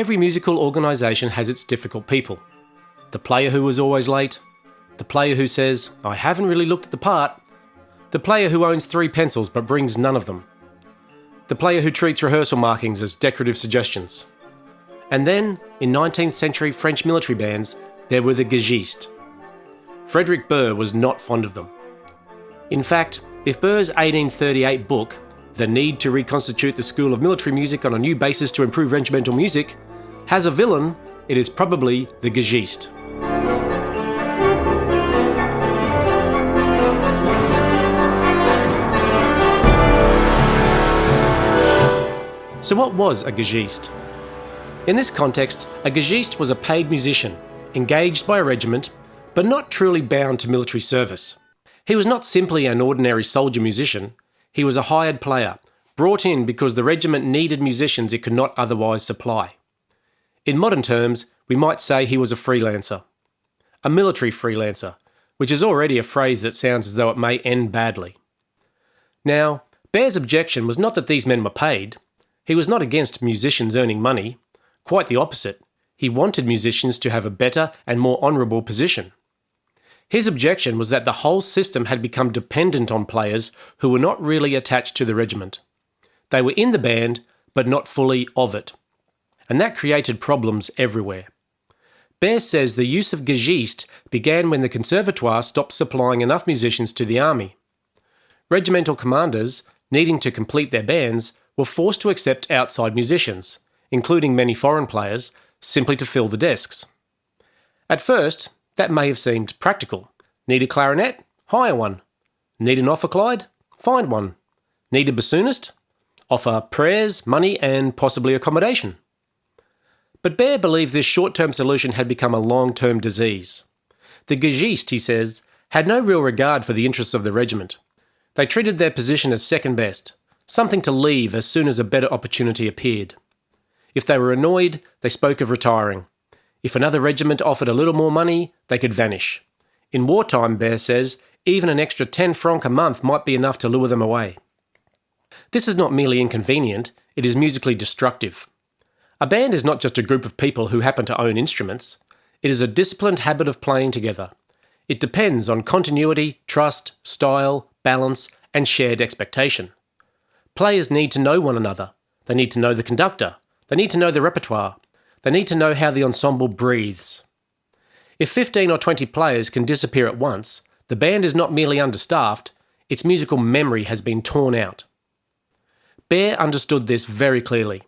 Every musical organisation has its difficult people. The player who is always late, the player who says, "I haven't really looked at the part," the player who owns 3 pencils but brings none of them, the player who treats rehearsal markings as decorative suggestions. And then, in 19th century French military bands, there were the gagistes. Frédéric Berr was not fond of them. In fact, if Berr's 1838 book, The Need to Reconstitute the School of Military Music on a New Basis to Improve Regimental Music, has a villain, it is probably the gagiste. So what was a gagiste? In this context, a gagiste was a paid musician, engaged by a regiment, but not truly bound to military service. He was not simply an ordinary soldier musician, he was a hired player, brought in because the regiment needed musicians it could not otherwise supply. In modern terms, we might say he was a freelancer. A military freelancer, which is already a phrase that sounds as though it may end badly. Now, Berr's objection was not that these men were paid. He was not against musicians earning money. Quite the opposite. He wanted musicians to have a better and more honourable position. His objection was that the whole system had become dependent on players who were not really attached to the regiment. They were in the band, but not fully of it. And that created problems everywhere. Berr says the use of gagiste began when the conservatoire stopped supplying enough musicians to the army. Regimental commanders, needing to complete their bands, were forced to accept outside musicians, including many foreign players, simply to fill the desks. At first, that may have seemed practical. Need a clarinet? Hire one. Need an ophicleide? Find one. Need a bassoonist? Offer prayers, money, and possibly accommodation. But Berr believed this short-term solution had become a long-term disease. The gagiste, he says, had no real regard for the interests of the regiment. They treated their position as second best, something to leave as soon as a better opportunity appeared. If they were annoyed, they spoke of retiring. If another regiment offered a little more money, they could vanish. In wartime, Berr says, even an extra 10 francs a month might be enough to lure them away. This is not merely inconvenient, it is musically destructive. A band is not just a group of people who happen to own instruments. It is a disciplined habit of playing together. It depends on continuity, trust, style, balance, and shared expectation. Players need to know one another. They need to know the conductor. They need to know the repertoire. They need to know how the ensemble breathes. If 15 or 20 players can disappear at once, the band is not merely understaffed, its musical memory has been torn out. Berr understood this very clearly.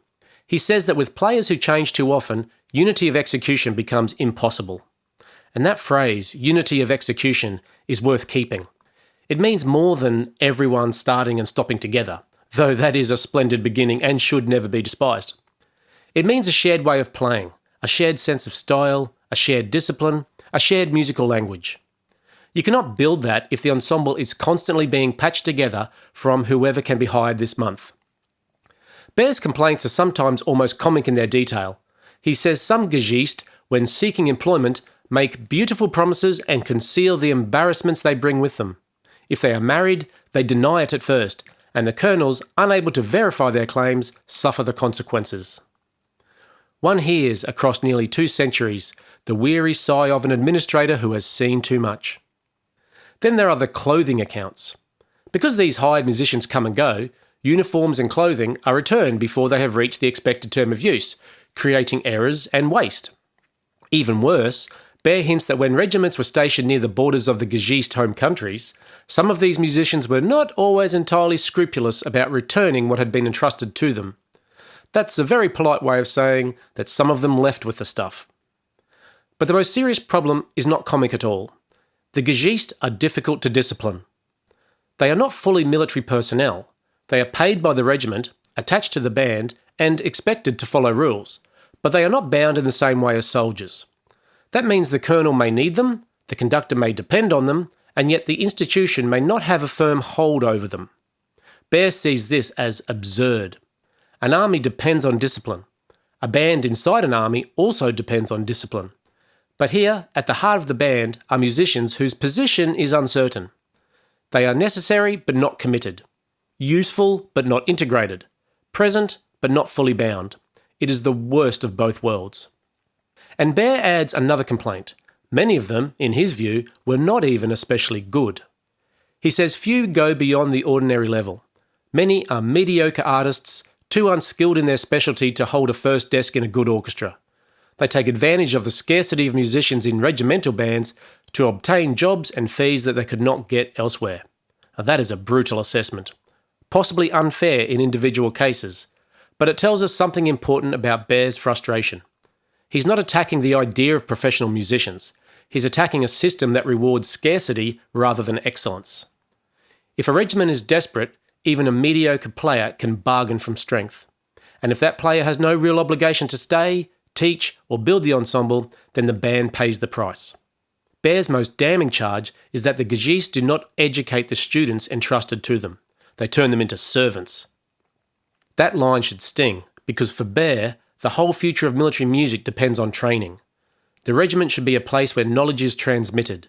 He says that with players who change too often, unity of execution becomes impossible. And that phrase, unity of execution, is worth keeping. It means more than everyone starting and stopping together, though that is a splendid beginning and should never be despised. It means a shared way of playing, a shared sense of style, a shared discipline, a shared musical language. You cannot build that if the ensemble is constantly being patched together from whoever can be hired this month. Berr's complaints are sometimes almost comic in their detail. He says some gagistes, when seeking employment, make beautiful promises and conceal the embarrassments they bring with them. If they are married, they deny it at first, and the colonels, unable to verify their claims, suffer the consequences. One hears, across nearly 2 centuries, the weary sigh of an administrator who has seen too much. Then there are the clothing accounts. Because these hired musicians come and go, uniforms and clothing are returned before they have reached the expected term of use, creating errors and waste. Even worse, Berr hints that when regiments were stationed near the borders of the gagiste home countries, some of these musicians were not always entirely scrupulous about returning what had been entrusted to them. That's a very polite way of saying that some of them left with the stuff. But the most serious problem is not comic at all. The gagistes are difficult to discipline. They are not fully military personnel. They are paid by the regiment, attached to the band, and expected to follow rules, but they are not bound in the same way as soldiers. That means the colonel may need them, the conductor may depend on them, and yet the institution may not have a firm hold over them. Berr sees this as absurd. An army depends on discipline. A band inside an army also depends on discipline. But here, at the heart of the band, are musicians whose position is uncertain. They are necessary but not committed. Useful but not integrated. Present but not fully bound. It is the worst of both worlds. And Berr adds another complaint. Many of them, in his view, were not even especially good. He says few go beyond the ordinary level. Many are mediocre artists, too unskilled in their specialty to hold a first desk in a good orchestra. They take advantage of the scarcity of musicians in regimental bands to obtain jobs and fees that they could not get elsewhere. Now, that is a brutal assessment. Possibly unfair in individual cases, but it tells us something important about Berr's frustration. He's not attacking the idea of professional musicians. He's attacking a system that rewards scarcity rather than excellence. If a regiment is desperate, even a mediocre player can bargain from strength. And if that player has no real obligation to stay, teach, or build the ensemble, then the band pays the price. Berr's most damning charge is that the gagistes do not educate the students entrusted to them. They turn them into servants. That line should sting, because for Berr, the whole future of military music depends on training. The regiment should be a place where knowledge is transmitted.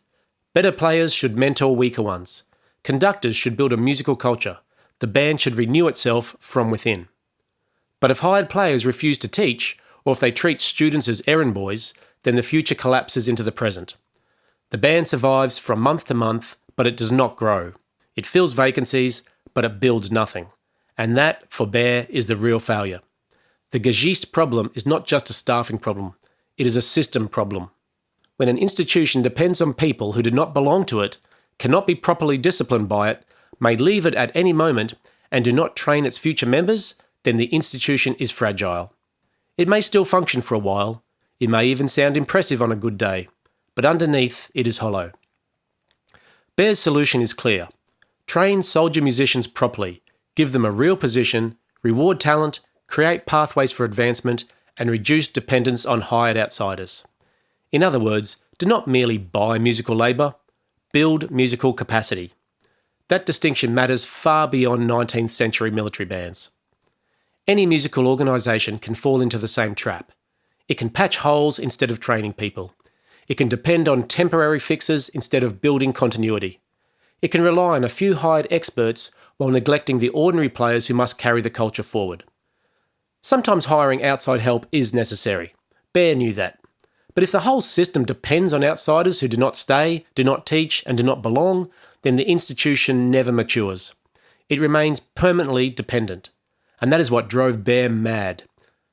Better players should mentor weaker ones. Conductors should build a musical culture. The band should renew itself from within. But if hired players refuse to teach, or if they treat students as errand boys, then the future collapses into the present. The band survives from month to month, but it does not grow. It fills vacancies, but it builds nothing. And that, for Berr, is the real failure. The gagiste problem is not just a staffing problem, it is a system problem. When an institution depends on people who do not belong to it, cannot be properly disciplined by it, may leave it at any moment, and do not train its future members, then the institution is fragile. It may still function for a while, it may even sound impressive on a good day, but underneath it is hollow. Berr's solution is clear. Train soldier musicians properly, give them a real position, reward talent, create pathways for advancement, and reduce dependence on hired outsiders. In other words, do not merely buy musical labour, build musical capacity. That distinction matters far beyond 19th century military bands. Any musical organisation can fall into the same trap. It can patch holes instead of training people. It can depend on temporary fixes instead of building continuity. It can rely on a few hired experts while neglecting the ordinary players who must carry the culture forward. Sometimes hiring outside help is necessary. Berr knew that. But if the whole system depends on outsiders who do not stay, do not teach, and do not belong, then the institution never matures. It remains permanently dependent. And that is what drove Berr mad.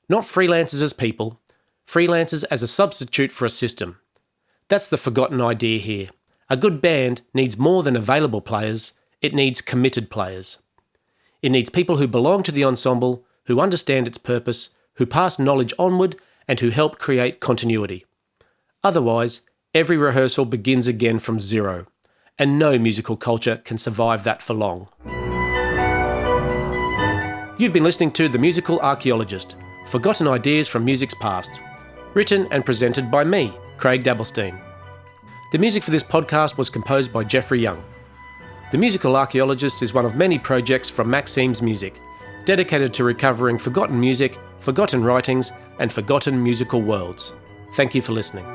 Not freelancers as people, freelancers as a substitute for a system. That's the forgotten idea here. A good band needs more than available players, it needs committed players. It needs people who belong to the ensemble, who understand its purpose, who pass knowledge onward, and who help create continuity. Otherwise, every rehearsal begins again from zero, and no musical culture can survive that for long. You've been listening to The Musical Archeologist, Forgotten Ideas from Music's Past, written and presented by me, Craig Dabelstein. The music for this podcast was composed by Jeffrey Young. The Musical Archeologist is one of many projects from Maxime's Music, dedicated to recovering forgotten music, forgotten writings, and forgotten musical worlds. Thank you for listening.